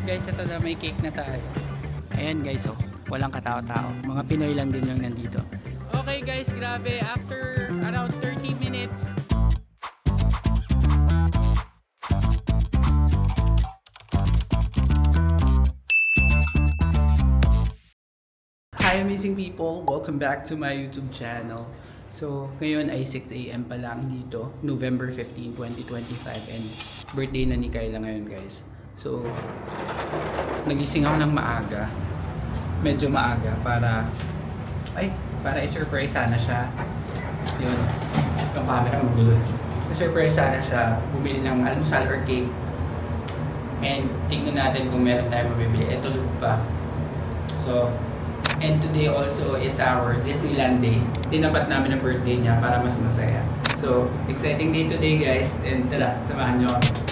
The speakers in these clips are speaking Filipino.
Guys, ito na, may cake na tayo. Ayan guys, oh, walang katao-tao. Mga Pinoy lang din yung nandito. Okay guys, grabe. After around 30 minutes, hi amazing people! Welcome back to my YouTube channel. So, ngayon ay 6 AM pa lang dito, November 15, 2025, and birthday na ni Kyla ngayon guys. So, nagising ako ng maaga, medyo maaga para i-surprise sana siya. Yun, itong camera magulo. I-surprise sana siya, bumili ng almusal or cake. And tingnan natin kung meron tayong mabibili. Ito tulog pa. So, and today also is our Disneyland day. Tinapat namin ang birthday niya para mas masaya. So, exciting day today guys. And tara, samahan nyo kami.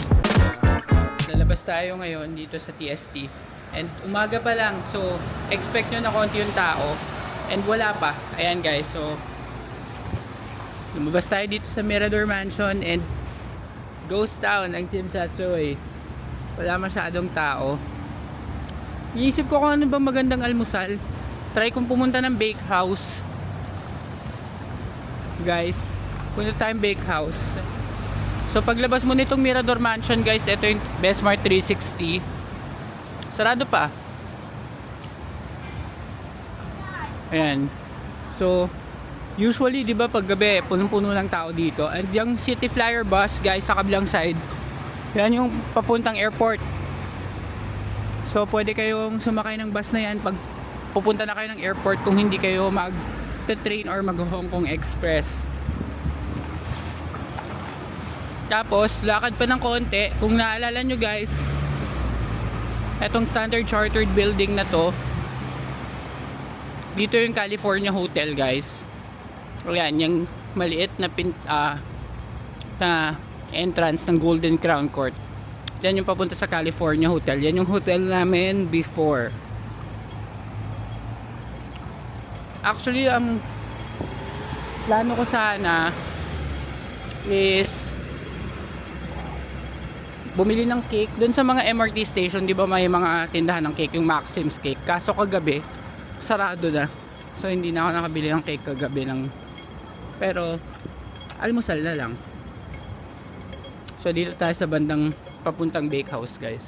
Lalabas tayo ngayon dito sa TST. And umaga pa lang. So, expect nyo na konti yung tao. And wala pa. Ayan guys. So, lumabas tayo dito sa Mirador Mansion. And ghost town ang Chimchachoy. Wala masyadong tao. Iisip ko kung ano ba magandang almusal. Try kong pumunta ng bakehouse. Guys, punta tayong bakehouse. So paglabas mo nitong Mirador Mansion guys, ito yung Bestmart 360. Sarado pa. Ayan. So usually 'di ba pag gabi punong-puno ng tao dito. And yung City Flyer bus guys sa kabilang side, yan yung papuntang airport. So pwede kayong sumakay ng bus na yan pag pupunta na kayo ng airport kung hindi kayo mag-train or mag-Hong Kong Express. Tapos lakad pa ng konti. Kung naalala nyo guys, etong Standard Chartered building na to, dito yung California Hotel guys. Ayan, yung maliit na na entrance ng Golden Crown Court. Yan yung papunta sa California Hotel. Yan yung hotel namin before. Actually, ang plano ko sana is bumili ng cake doon sa mga MRT station. Di ba may mga tindahan ng cake, yung Maxim's Cake. Kaso kagabi, sarado na. So hindi na ako nakabili ng cake kagabi pero almusal na lang. So dito tayo sa bandang papuntang bakehouse guys.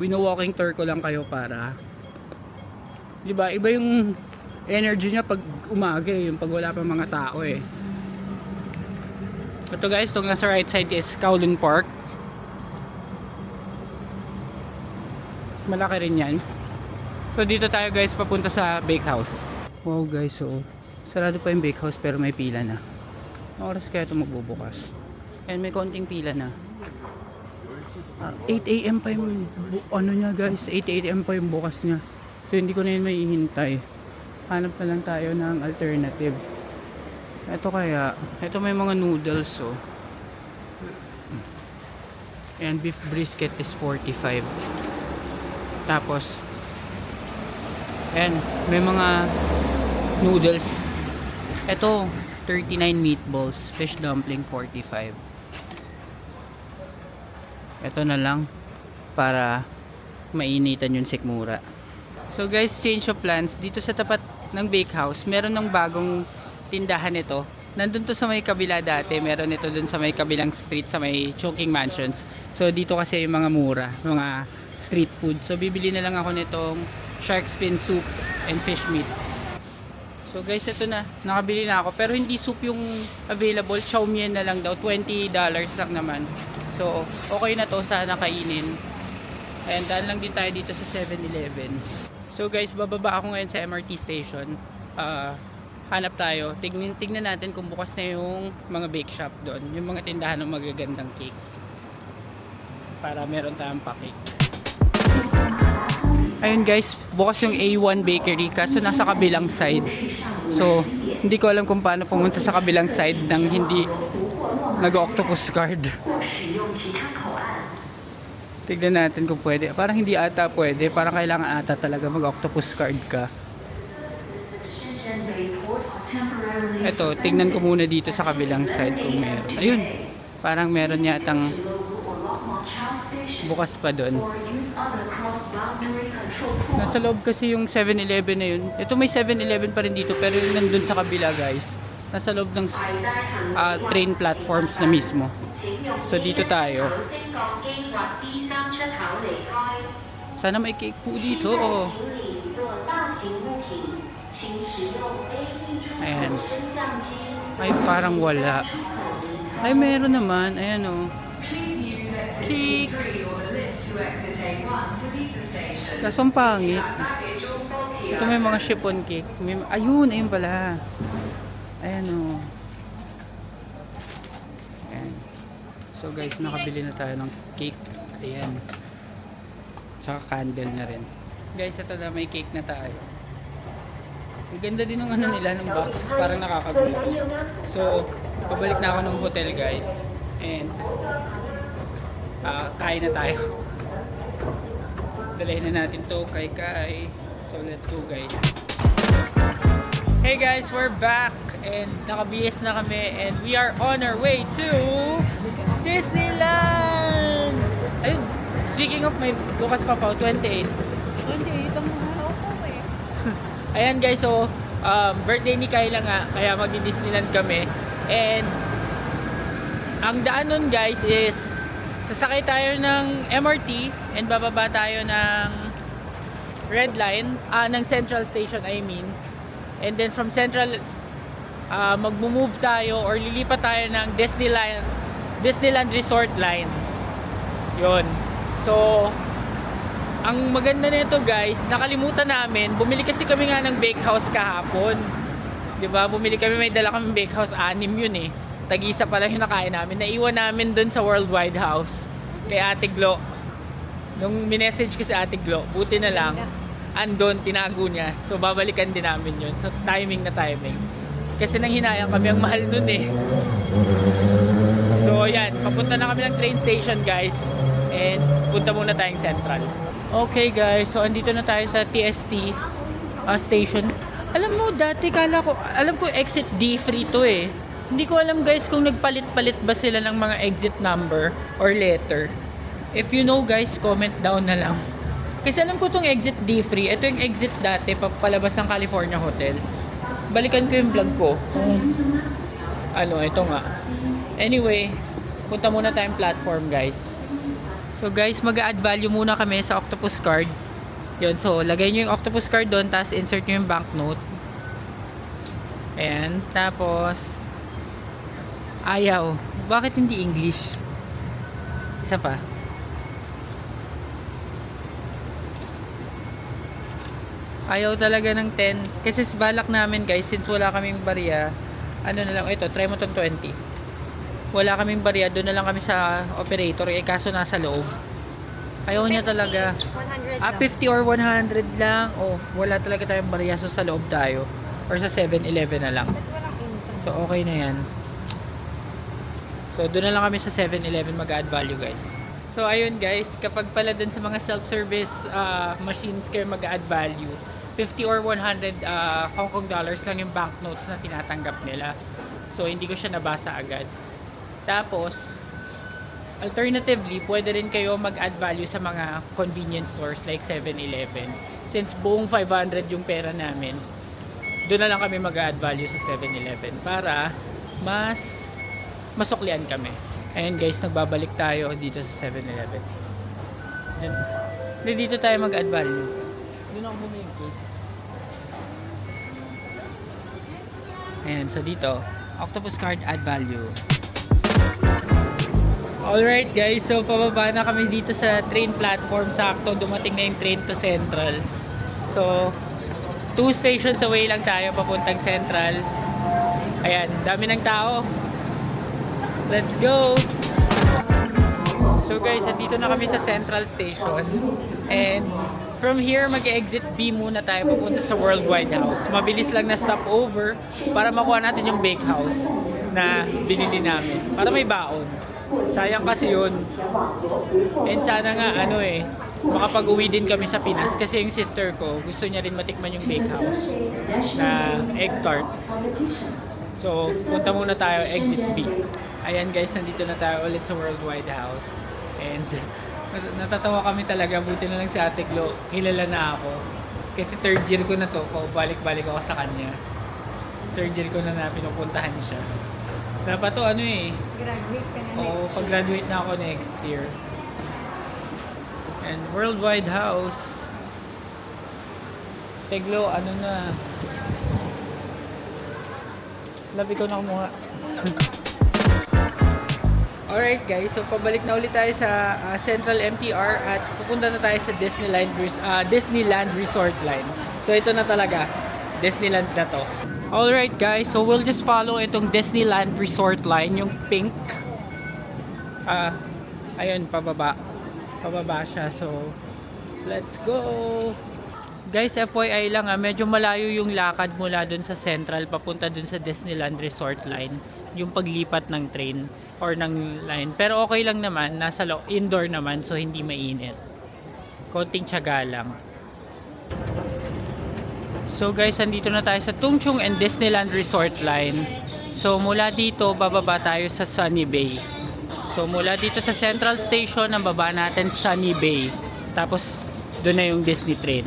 Wino-walking tour ko lang kayo para, di ba, iba yung energy niya pag umaga yung pag wala pa mga tao eh. Ito guys, itong nasa right side is Kowloon Park. Malaki rin yan. So dito tayo guys papunta sa bakehouse. Wow guys, so sarado pa yung bakehouse pero may pila na. Anong oras kaya ito magbubukas? And may konting pila na. 8 AM pa yung ano niya guys, 8 AM pa yung bukas niya. So hindi ko na yun maihintay. Hanap na lang tayo ng alternative. Ito kaya, ito may mga noodles oh. And beef brisket is 45. Tapos and may mga noodles. Ito 39 meatballs, fish dumpling 45. Ito na lang para mainitan yung sikmura. So guys, change of plans. Dito sa tapat ng bakehouse, meron ng bagong tindahan ito. Nandun to sa may kabila dati. Meron ito dun sa may kabilang street, sa may Chungking Mansions. So dito kasi yung mga mura, mga street food. So bibili na lang ako nitong shark fin soup and fish meat. So guys, ito na. Nakabili na ako. Pero hindi soup yung available. Chow mein na lang daw. $20 lang naman. So okay na to. Sana kainin. Ayan, dahil lang din tayo dito sa 7-Eleven. So guys, bababa ako ngayon sa MRT station. Hanap tayo. Tignan natin kung bukas na yung mga bake shop doon. Yung mga tindahan ng magagandang cake. Para meron tayong pa-cake. Ayun guys, bukas yung A1 Bakery kaso nasa kabilang side. So, hindi ko alam kung paano pumunta sa kabilang side nang hindi nag-octopus card. Tignan natin kung pwede. Parang hindi ata pwede. Parang kailangan ata talaga mag-octopus card ka. Ito, tignan ko muna dito sa kabilang side kung meron. Ayun, parang meron yatang Bukas pa doon. Nasa loob kasi yung 7-Eleven na yun. Ito may 7-Eleven pa rin dito pero yung nandun sa kabila guys. Nasa loob ng train platforms na mismo. So dito tayo. Sana may cake po dito. Oh. Ayan. Ay parang wala. Ay meron naman. Ayan oh. Cake. Kaso ang pangit. Ito may mga chiffon cake. Ayun pala. Ayan o. Ayan. So guys, nakabili na tayo ng cake. Ayan. Tsaka candle na rin. Guys, ito na may cake na tayo. Ang ganda din ng ano nila, ng box. Parang nakakagulo. So, pabalik na ako ng hotel guys. And kain na tayo. Dalahin na natin to kay Kai. So let's go guys. Hey guys, we're back and naka-BS na kami and we are on our way to Disneyland. Ayun, speaking of may bukas pa pa 28 ang araw ko eh. Ayan guys, so birthday ni Kayla nga kaya magdi-Disneyland kami and ang daan nun guys is sasakay tayo ng MRT and bababa tayo ng Red Line, ng Central Station I mean. And then from Central, magmo-move tayo or lilipat tayo ng Disneyland Resort Line. Yun. So, ang maganda nito guys, nakalimutan namin, bumili kasi kami nga ng bakehouse kahapon. 'Di ba? Bumili kami, may dala kami bakehouse, 6 yun eh. Tag-isa pala yung nakain namin. Naiwan namin dun sa Worldwide House kay Ate Glo. Nung minessage ko si Ate Glo, buti na lang andon, tinago niya. So babalikan din namin yun. So timing na timing. Kasi nang hinayang kami, ang mahal nun eh. So yan, papunta na kami ng train station guys. And punta muna tayong Central. Okay guys, so andito na tayo sa TST station. Alam mo, dati alam ko exit D3 to eh. Hindi ko alam guys kung nagpalit-palit ba sila ng mga exit number or letter. If you know guys, comment down na lang. Kasi alam ko tong exit D3, ito yung exit dati papalabas ng California Hotel. Balikan ko yung vlog ko. Ito nga. Anyway, punta muna tayong platform guys. So guys, mag-add value muna kami sa Octopus card. Yun, so lagay nyo yung Octopus card doon, tapos insert nyo yung banknote. Ayan, tapos ayaw. Bakit hindi English? Isa pa. Ayaw talaga ng 10. Kasi balak namin guys, since wala kaming barya, ano na lang, ito, try mo tong 20. Wala kaming barya, doon na lang kami sa operator, kaso nasa loob. Ayaw niya talaga. 50 or 100 lang. Wala talaga tayong barya, so sa loob tayo. Or sa 7-Eleven na lang. So okay na yan. So doon na lang kami sa 7-Eleven mag-add value guys. So ayun guys, kapag pala dun sa mga self-service machines kayo mag-add value, 50 or 100 Hong Kong dollars lang yung banknotes na tinatanggap nila. So hindi ko siya nabasa agad. Tapos alternatively, pwede rin kayo mag-add value sa mga convenience stores like 7-Eleven. Since buong 500 yung pera namin, doon na lang kami mag-add value sa 7-Eleven para mas masuklian kami. Ayan guys, nagbabalik tayo dito sa 7-Eleven. Dito tayo mag-add value. Doon ako muna yung cake. Ayan, so dito, Octopus card add value. Alright guys, so pababa na kami dito sa train platform. Sakto, dumating na yung train to Central. So, 2 stations away lang tayo papuntang Central. Ayan, dami ng tao. Let's go! So guys, dito na kami sa Central Station. And from here, mag-exit B muna tayo papunta sa Worldwide House. Mabilis lang na stopover para makuha natin yung bakehouse na binili namin. Para may baon. Sayang kasi yun. And sana nga, makapag-uwi din kami sa Pinas. Kasi yung sister ko, gusto niya rin matikman yung bakehouse na egg tart. So, punta muna tayo, exit B. Ayan guys, nandito na tayo ulit sa Worldwide House. And natatawa kami talaga, buti na lang si Ate Glo, kilala na ako. Kasi third year ko na to, balik-balik ako sa kanya. Third year ko na pinupuntahan siya. Dapat to Graduate ka na. Oo, pag-graduate na ako next year. And Worldwide House. Teglo, ano na? Labi ko na kumuha. Alright guys, so pabalik na ulit tayo sa Central MTR at pupunta na tayo sa Disneyland Resort Line. So ito na talaga, Disneyland na to. Alright guys, so we'll just follow itong Disneyland Resort Line, yung pink. Ayun, pababa. Pababa siya, so let's go! Guys, FYI lang medyo malayo yung lakad mula dun sa Central papunta dun sa Disneyland Resort Line. Yung paglipat ng train or ng line. Pero okay lang naman, nasa indoor naman so hindi mainit. Konting tiyaga lang. So guys, andito na tayo sa Tung Chung and Disneyland Resort Line. So mula dito, bababa tayo sa Sunny Bay. So mula dito sa Central Station, ang baba natin Sunny Bay. Tapos doon na yung Disney train.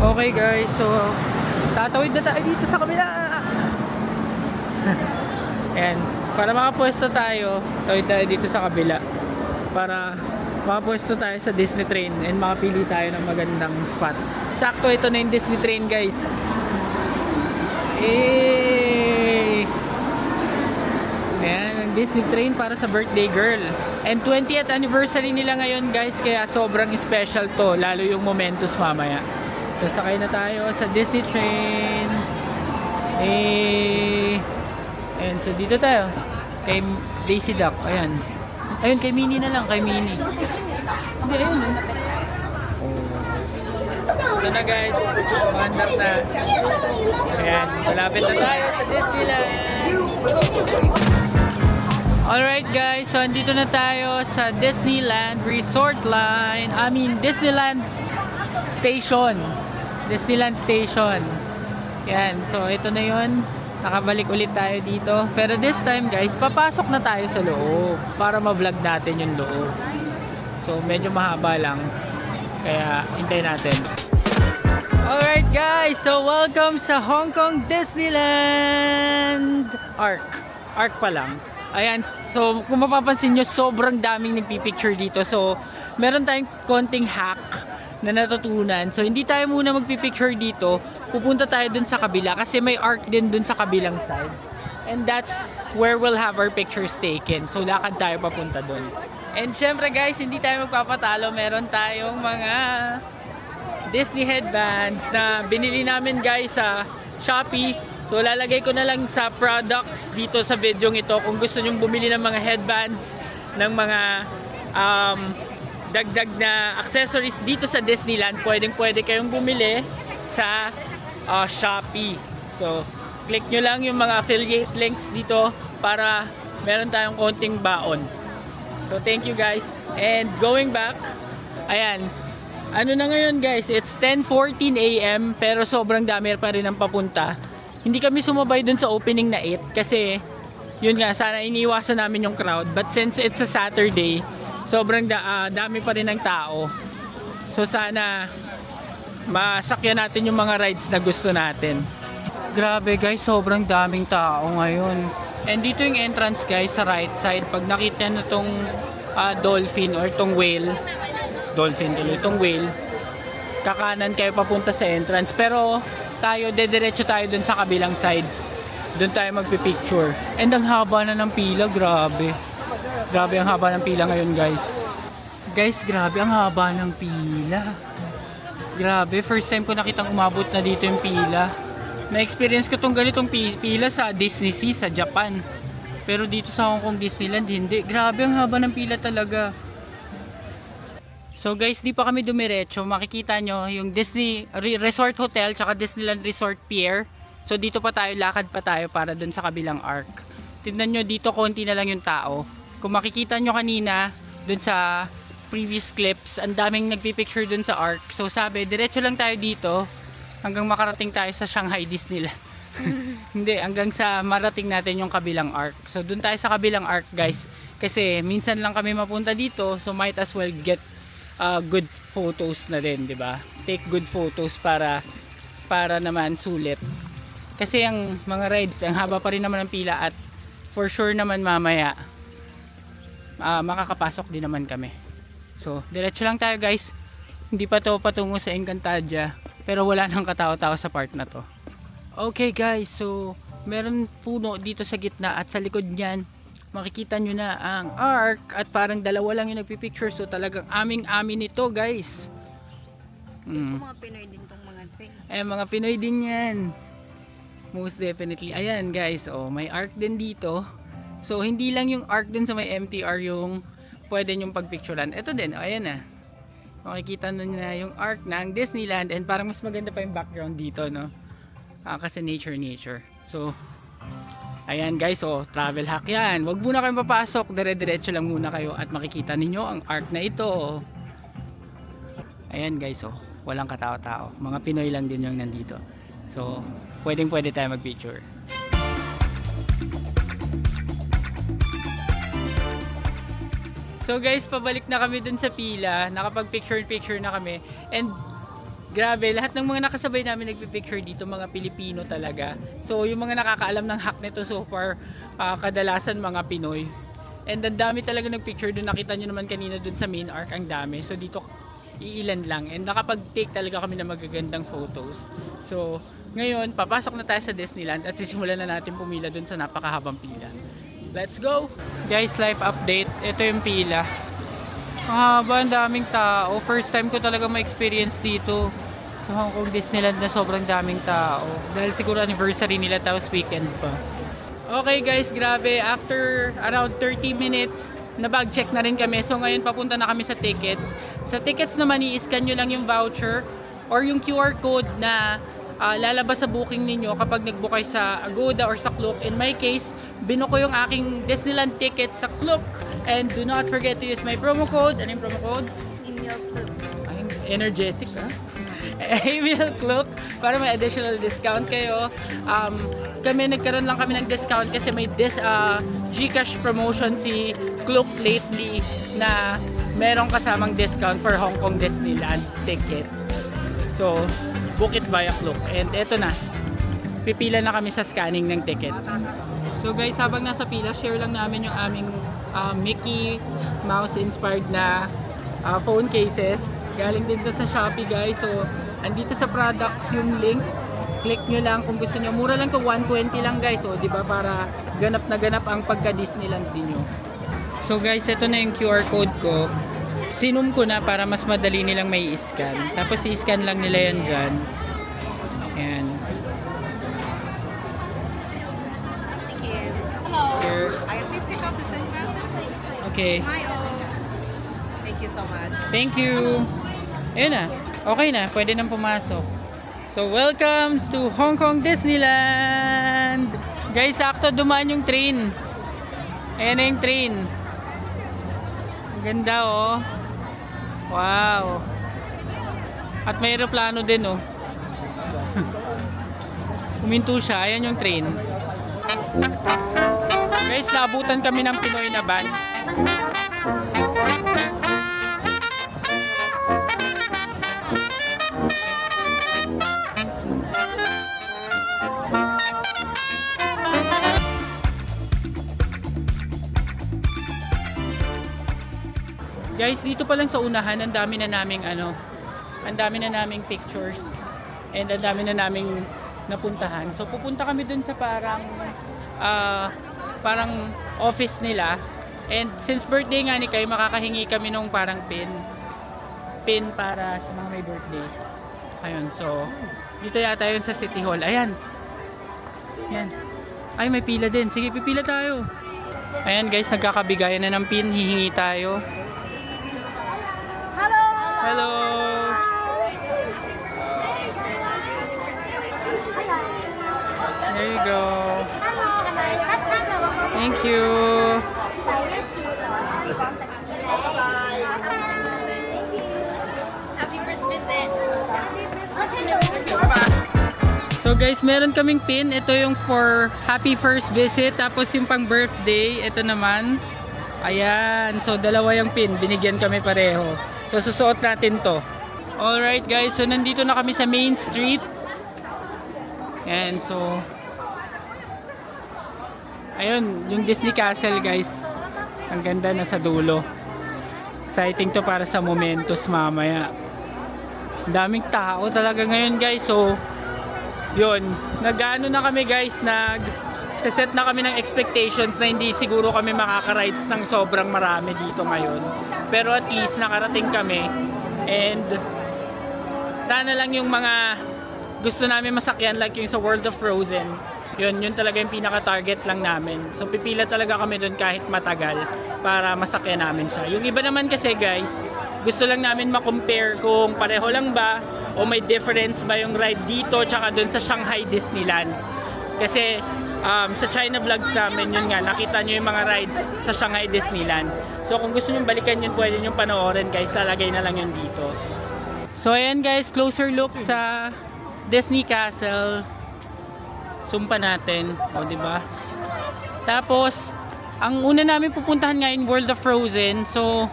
Okay guys, so tatawid na tayo dito sa kabila. Ayan, para makapwesto tayo, tawid tayo dito sa kabila. Para makapwesto tayo sa Disney train and makapili tayo ng magandang spot. Sakto, ito na yung Disney train guys. Ayan, ang Disney train para sa birthday girl. And 20th anniversary nila ngayon guys, kaya sobrang special to, lalo yung Momentus mamaya. So sakay na tayo sa Disney train. Ayan, so dito tayo kay Daisy Duck. Ayan. Ayun, kay Minnie na lang, kay Minnie. Hindi, ayun. Ito na guys, mandap na. Ayan, malapit na tayo sa Disneyland. Alright guys, so andito na tayo sa Disneyland Resort Line. Disneyland Station. Disneyland Station. Yan, so ito na yun. Nakabalik ulit tayo dito. Pero this time guys, papasok na tayo sa loob para ma-vlog natin yung loob. So medyo mahaba lang. Kaya hintayin natin. Alright guys, so welcome sa Hong Kong Disneyland Arc. Arc pa lang. Ayan, so kung mapapansin nyo, sobrang daming nagpipicture dito. So meron tayong konting hack na natutunan. So hindi tayo muna magpipicture dito. Pupunta tayo dun sa kabila kasi may arc din dun sa kabilang side. And that's where we'll have our pictures taken. So lakad tayo papunta dun. And syempre guys, hindi tayo magpapatalo. Meron tayong mga Disney headbands na binili namin guys sa Shopee. So lalagay ko na lang sa products dito sa video ito kung gusto nyong bumili ng mga headbands, ng mga dagdag na accessories dito sa Disneyland, pwede kayong bumili sa Shopee. So click nyo lang yung mga affiliate links dito para meron tayong konting baon. So thank you guys. And going back, ayan, ano na ngayon guys, it's 10:14 AM pero sobrang dami pa rin ang papunta. Hindi kami sumabay dun sa opening na 8 kasi yun nga, sana iniiwasan namin yung crowd. But since it's a Saturday, sobrang dami pa rin ng tao. So sana masakyan natin yung mga rides na gusto natin. Grabe guys, sobrang daming tao ngayon. And dito yung entrance guys sa right side. Pag nakita na tong dolphin or tong whale, dolphin tuloy, itong whale, kakanan kayo papunta sa entrance. Pero tayo, dediretso tayo dun sa kabilang side. Dun tayo magpipicture. And ang haba na ng pila, grabe. Grabe ang haba ng pila ngayon guys. Guys, grabe ang haba ng pila. Grabe, first time ko nakitang umabot na dito yung pila. Na-experience ko tong ganitong pila sa Disney Sea, sa Japan. Pero dito sa Hong Kong Disneyland, hindi. Grabe ang haba ng pila talaga. So guys, di pa kami dumiretso. Makikita nyo yung Disney Resort Hotel tsaka Disneyland Resort Pier. So dito pa tayo, lakad pa tayo para dun sa kabilang arc. Tignan nyo dito, konti na lang yung tao. Kung makikita nyo kanina dun sa previous clips, ang daming nagpipicture dun sa arc. So sabi, diretso lang tayo dito hanggang makarating tayo sa Shanghai Disneyland. Hindi, hanggang sa marating natin yung kabilang arc. So dun tayo sa kabilang arc guys. Kasi minsan lang kami mapunta dito, so might as well get good photos na din, di ba? Take good photos para naman sulit. Kasi ang mga rides, ang haba pa rin naman ng pila at for sure naman mamaya makakapasok din naman kami. So, diretso lang tayo guys. Hindi pa to patungo sa Encantadia, pero wala nang katao-tao sa part na to. Okay guys, so meron puno dito sa gitna at sa likod niyan makikita nyo na ang ark at parang dalawa lang yung nagpipicture, so talagang aming-amin ito guys. Mga Pinoy din tong mga thing. Mga Pinoy din yan. Most definitely. Ayan guys, oh, may ark din dito. So hindi lang yung ark din sa may MTR yung pwede nyong pagpicturean. Ito din, oh, ayan na. Makikita nyo na yung ark ng Disneyland and parang mas maganda pa yung background dito, no? Kasi nature. So ayan guys, so travel hack yan. Huwag muna kayong papasok, dire-diretso lang muna kayo at makikita ninyo ang ark na ito. Ayan guys, so walang katao-tao. Mga Pinoy lang din yung nandito. So pwede tayo mag-picture. So guys, pabalik na kami dun sa pila. Nakapag-picture na kami. And grabe, lahat ng mga nakasabay namin nagpipicture dito, mga Pilipino talaga. So yung mga nakakaalam ng hack nito so far, kadalasan mga Pinoy. And ang dami talaga nagpicture doon. Nakita nyo naman kanina doon sa main arc, ang dami. So dito iilan lang. And nakapag-take talaga kami ng magagandang photos. So ngayon, papasok na tayo sa Disneyland at sisimulan na natin pumila doon sa napakahabang pila. Let's go! Guys, live update. Ito yung pila. Ang daming tao. First time ko talaga ma-experience dito sa Hong Kong Disneyland na sobrang daming tao. Dahil siguro anniversary nila tapos weekend pa. Okay guys, grabe. After around 30 minutes, na-bag check na rin kami. So ngayon papunta na kami sa tickets. Sa tickets naman, i-scan nyo lang yung voucher or yung QR code na lalabas sa booking ninyo kapag nag-book kayo sa Agoda or sa Klook. In my case, binuko yung aking Disneyland ticket sa Klook. And do not forget to use my promo code. Ano yung promo code? Email Klook. Energetic, ha? Email Klook para may additional discount kayo. Kami nagkaroon lang kami ng discount kasi may Gcash promotion si Klook lately na merong kasamang discount for Hong Kong Disneyland ticket. So, book it via Klook. And eto na. Pipila na kami sa scanning ng ticket. So guys, habang nasa pila, share lang namin yung aming Mickey Mouse inspired na phone cases. Galing din to sa Shopee guys. So andito sa products yung link. Click nyo lang kung gusto nyo. Mura lang to, 120 lang guys. So di ba, para ganap na ganap ang pagka Disneyland din nyo. So guys, ito na yung QR code ko. Sinum ko na para mas madali nilang may scan. Tapos i-scan lang nila yan dyan. Ayan. Okay. Thank you so much. Thank you. Ayun na. Okay na. Pwede nang pumasok. So, welcome to Hong Kong Disneyland! Guys, sakto dumaan yung train. Ayan na yung train. Ang ganda, oh. Wow. At may aeroplano din, oh. Huminto siya. Ayan yung train. Guys, naabutan kami ng Pinoy na van. Guys, dito pa lang sa unahan, ang dami na naming pictures and ang dami na naming napuntahan. So pupunta kami dun sa parang office nila. And since birthday nga ni Kai, makakahingi kami nung parang pin para sa mga may birthday. Ayun, so dito yata yun sa City Hall. Ayan. Ayan. Ay, may pila din. Sige, pipila tayo. Ayan guys, nagkakabigayan na ng pin. Hihingi tayo. Hello! Hello! There you go. Thank you. Happy first visit. So guys, meron kaming pin. Ito yung for happy first visit. Tapos yung pang birthday, ito naman. Ayan, so dalawa yung pin, binigyan kami pareho. So susuot natin to. Alright guys, so nandito na kami sa Main Street. And so ayun, yung Disney Castle guys. Ang ganda na sa dulo. Exciting to para sa Momentos mamaya. Ang daming tao talaga ngayon guys. So yun, nag-ano na kami guys, set na kami ng expectations na hindi siguro kami makaka-rides ng sobrang marami dito ngayon. Pero at least nakarating kami. And sana lang yung mga gusto namin masakyan like yung sa World of Frozen, yun talaga yung pinaka-target lang namin. So pipila talaga kami doon kahit matagal para masakyan namin siya. Yung iba naman kasi guys, gusto lang namin ma-compare kung pareho lang ba o may difference ba yung ride dito tsaka doon sa Shanghai Disneyland. Kasi sa China vlogs namin, yun nga, nakita nyo yung mga rides sa Shanghai Disneyland. So kung gusto nyo balikan yun, pwede nyo panoorin guys, lalagay na lang yun dito. So ayan guys, closer look sa Disney Castle. Sumpa natin, o diba? Tapos, ang una namin pupuntahan ngayon, World of Frozen. So,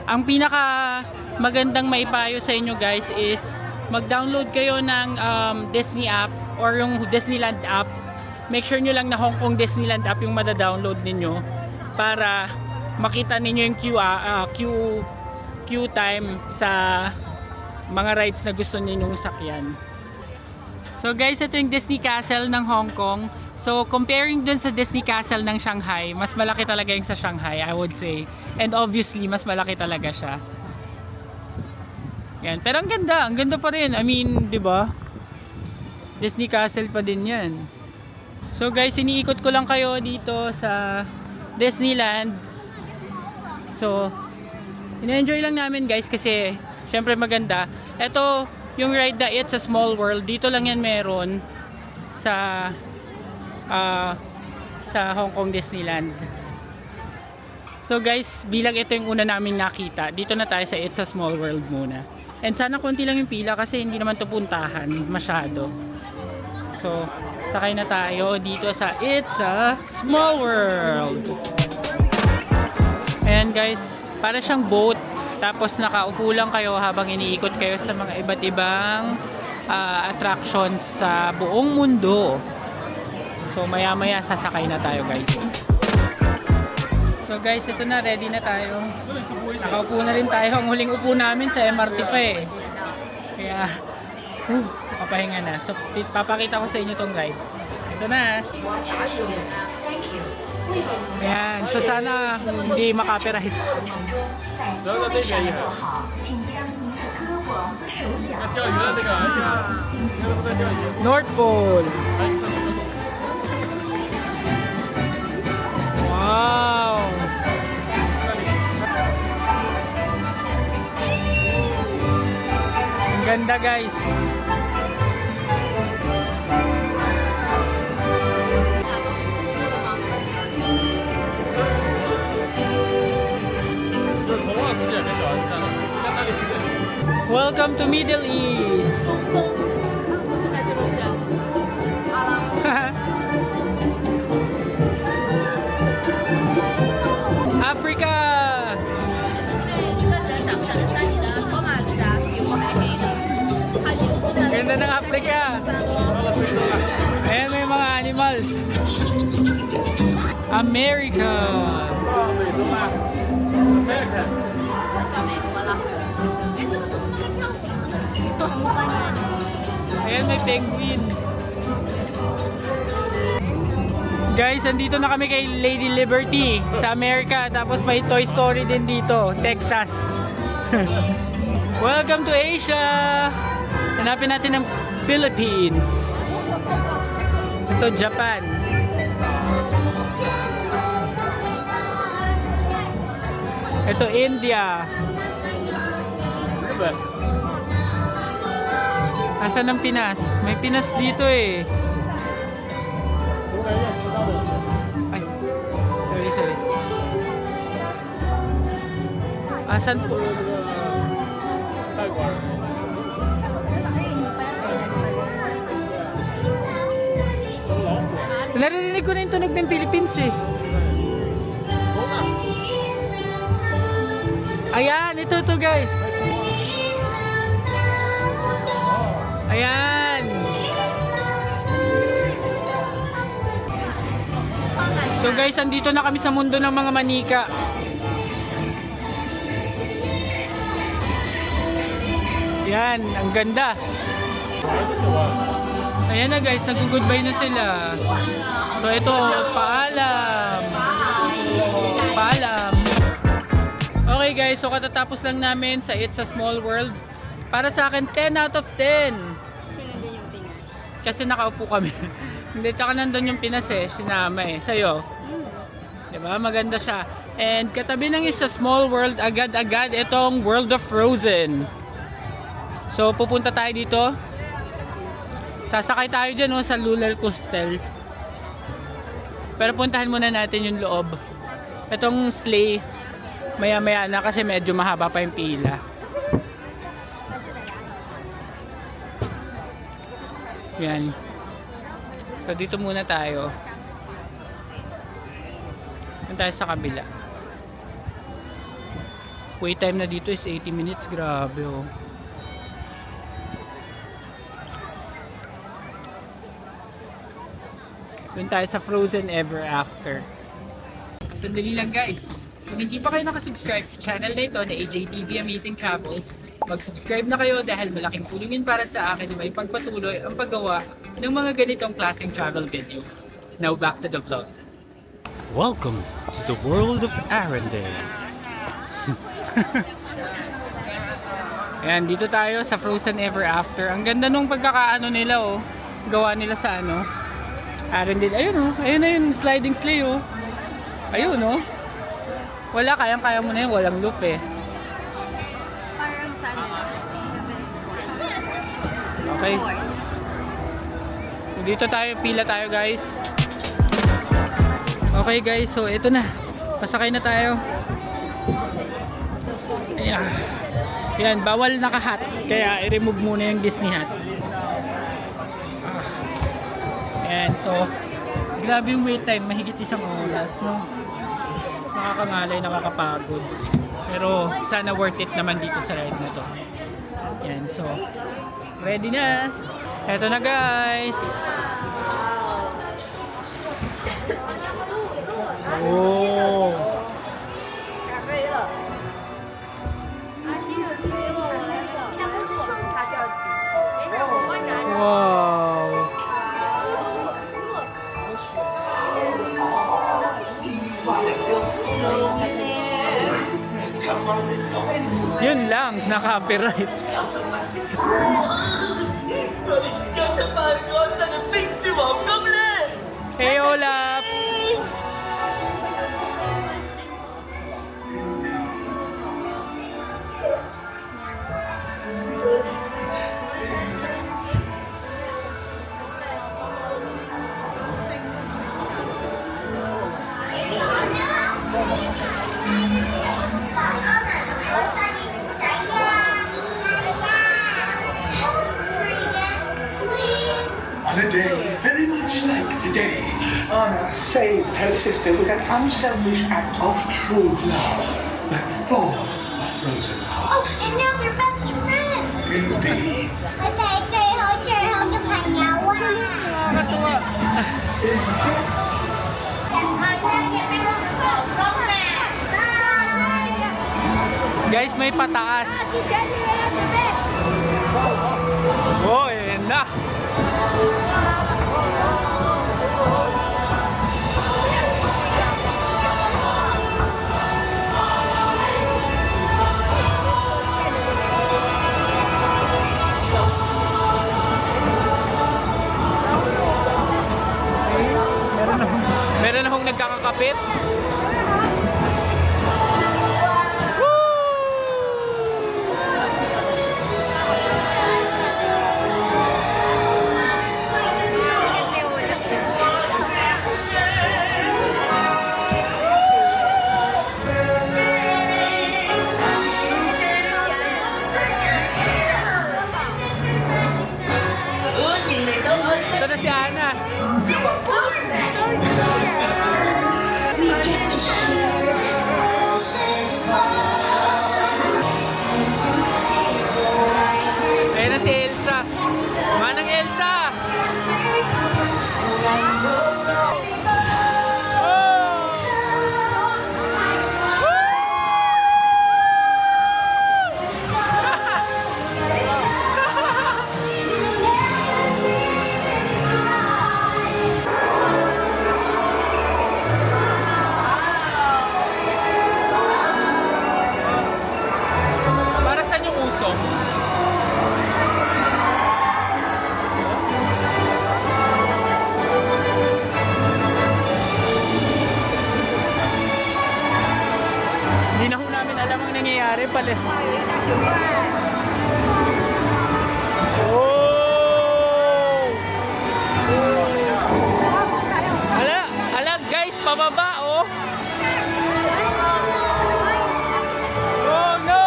ang pinaka magandang maipayo sa inyo guys is mag-download kayo ng Disney app or yung Disneyland app. Make sure nyo lang na Hong Kong Disneyland app yung mada-download ninyo para makita ninyo yung queue time sa mga rides na gusto ninyong sakyan. So guys, ito yung Disney Castle ng Hong Kong. So comparing dun sa Disney Castle ng Shanghai, mas malaki talaga yung sa Shanghai, I would say. And obviously, mas malaki talaga siya. Yan, pero ang ganda pa rin. I mean, 'di ba? Disney Castle pa din 'yan. So guys, iniikot ko lang kayo dito sa Disneyland. So ina-enjoy lang namin guys kasi syempre maganda. Ito yung ride na It's a Small World. Dito lang 'yan meron sa Hong Kong Disneyland. So guys, bilang ito yung una naming nakita, dito na tayo sa It's a Small World muna. And sana konti lang yung pila kasi hindi naman ito puntahan masyado. So, sakay na tayo dito sa It's a Small World. Ayan guys, para siyang boat. Tapos nakaupo lang kayo habang iniikot kayo sa mga iba't ibang attractions sa buong mundo. So maya maya sasakay na tayo guys. So guys, ito na, ready na tayo. Nakaupo na rin tayo. Ang huling upo namin sa MRT pa eh. Kaya, papahinga na. So, papakita ko sa inyo tong ride. Ito na. Ayan. So, sana hindi makapirahit. North Pole. Wow! Ang ganda guys. Welcome to Middle East. Africa. Ganda ng Africa. Ayan, may mga animals. America. Ayan, may penguin. Guys, andito na kami kay Lady Liberty sa Amerika. Tapos may Toy Story din dito, Texas. Welcome to Asia. Hanapin natin ang Philippines. Ito, Japan. Ito, India. Asan ang Pinas? May Pinas dito eh. Ay, sorry. Asan po? Naririnig ko na yung tunog ng Philippines eh. Ayan, ito guys. Ayan. So guys, andito na kami sa mundo ng mga manika. Yan, ang ganda. Ayan na guys, nag-goodbye na sila. So ito, paalam. Paalam. Okay guys, so katatapos lang namin sa It's a Small World. Para sa akin, 10 out of 10. Kasi nandun yung Pinas. Kasi nakaupo kami. Hindi, tsaka nandun yung Pinas eh, sinama eh. Sa'yo. Diba? Maganda siya. And katabi ng It's a Small World, agad-agad itong World of Frozen. So pupunta tayo dito. Sasakay tayo dyan sa Lular Coastal. Pero puntahan muna natin yung loob. Itong sleigh, maya-maya na kasi medyo mahaba pa yung pila. Yan. So dito muna tayo. Punta tayo sa kabila. Wait time na dito is 80 minutes. Grabe oh. Doon tayo sa Frozen Ever After. Sandali lang guys. Kung hindi pa kayo nakasubscribe sa channel na ito na AJTV Amazing Travels, mag-subscribe na kayo dahil malaking tulong yun para sa akin na may pagpatuloy ang paggawa ng mga ganitong klaseng travel videos. Now back to the vlog. Welcome to the world of Arendelle. Ayan, dito tayo sa Frozen Ever After. Ang ganda nung pagkakaano nila oh. Gawa nila sa ano. Arendelle. Ayun oh. Ayun na yung sliding sleigh oh. Ayun oh. Wala, kayang-kaya mo na yun. Walang loop eh. Parang sana. Okay. So, dito tayo, pila tayo guys. Okay guys, so ito na. Pasakay na tayo. Ayan. Ayan, bawal naka-hat. Kaya i-remove muna yung Disney hat. Ayan, so grabe yung wait time. Mahigit isang oras, no? Nakakangalay, nakakapagod. Pero sana worth it naman dito sa ride na to. Yan, so ready na. Eto na guys. Oh. Wow. Yun lang, na-copyright. Hey Olaf! On a day very much like today, Anna saved her sister with an unselfish act of true love that thawed a frozen heart. Oh, and now they're best friends. Indeed. Guys, may pataas. Oh, yun na. Meron akong nagkakakapit. Ito na si Ana. nangyari pala. Oh! Ala guys, pababa oh. Oh no!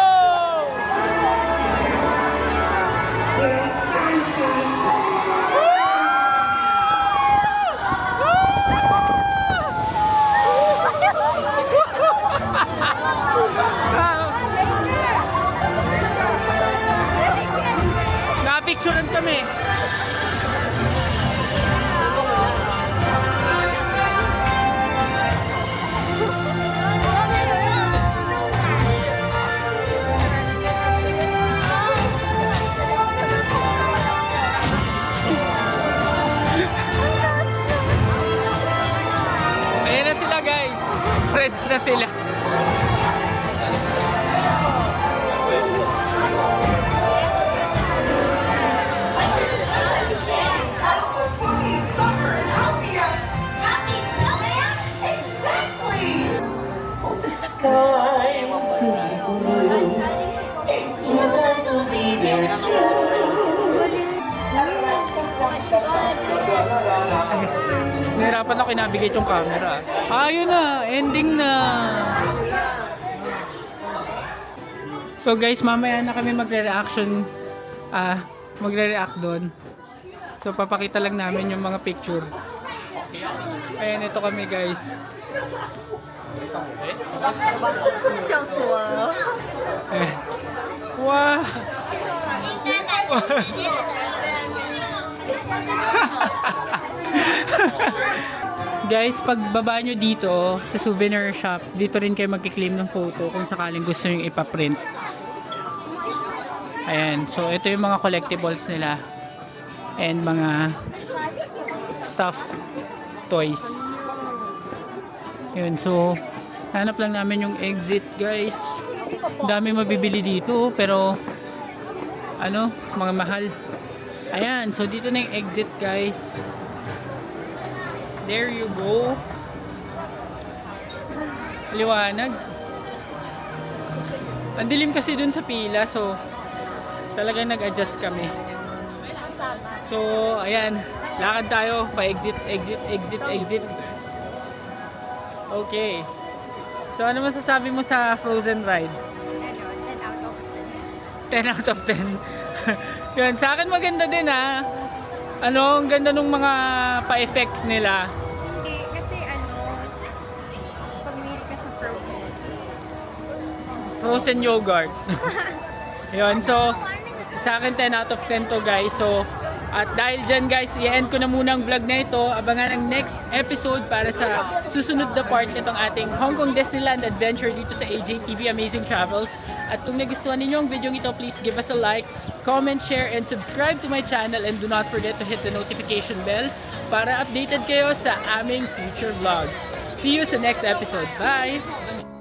Napicturean kami. Ayan na sila guys. Friends na sila. Happy snowman? Exactly! Oh, the sky will be blue, and you guys will be there too. Nahirapan ako kinabigay yung camera. Ayun na, ending na. So guys, mamaya na kami magre-reaction, magre-react doon. So papakita lang namin yung mga picture. Ayan, ito kami guys. 笑死我了。 Eh. Wow! Guys, pagbaba nyo dito sa souvenir shop, dito rin kayo magkiklaim ng photo kung sakaling gusto nyo ipaprint. Ayan, so ito yung mga collectibles nila and mga stuff toys. Yun, so hanap lang namin yung exit guys. Dami mabibili dito pero ano, mga mahal. Ayan, so dito na yung exit guys. There you go. Liwanag. Ang dilim kasi dun sa pila, so talagang nag-adjust kami. So, ayan, lakad tayo pa exit. Okay. So, ano masasabi mo sa Frozen ride? 10 out of 10. Yun, sa akin maganda din ha. Ano, ang ganda nung mga pa-effects nila. Hindi, kasi pag-mili ka sa Frozen. Frozen yogurt. Yun, so sa akin 10 out of 10 to guys. So, at dahil dyan guys, i-end ko na muna ang vlog na ito. Abangan ang next episode para sa susunod na part nitong ating Hong Kong Disneyland Adventure dito sa AJTV Amazing Travels. At kung nagustuhan ninyo ang video ito, please give us a like, comment, share, and subscribe to my channel. And do not forget to hit the notification bell para updated kayo sa aming future vlogs. See you sa next episode. Bye!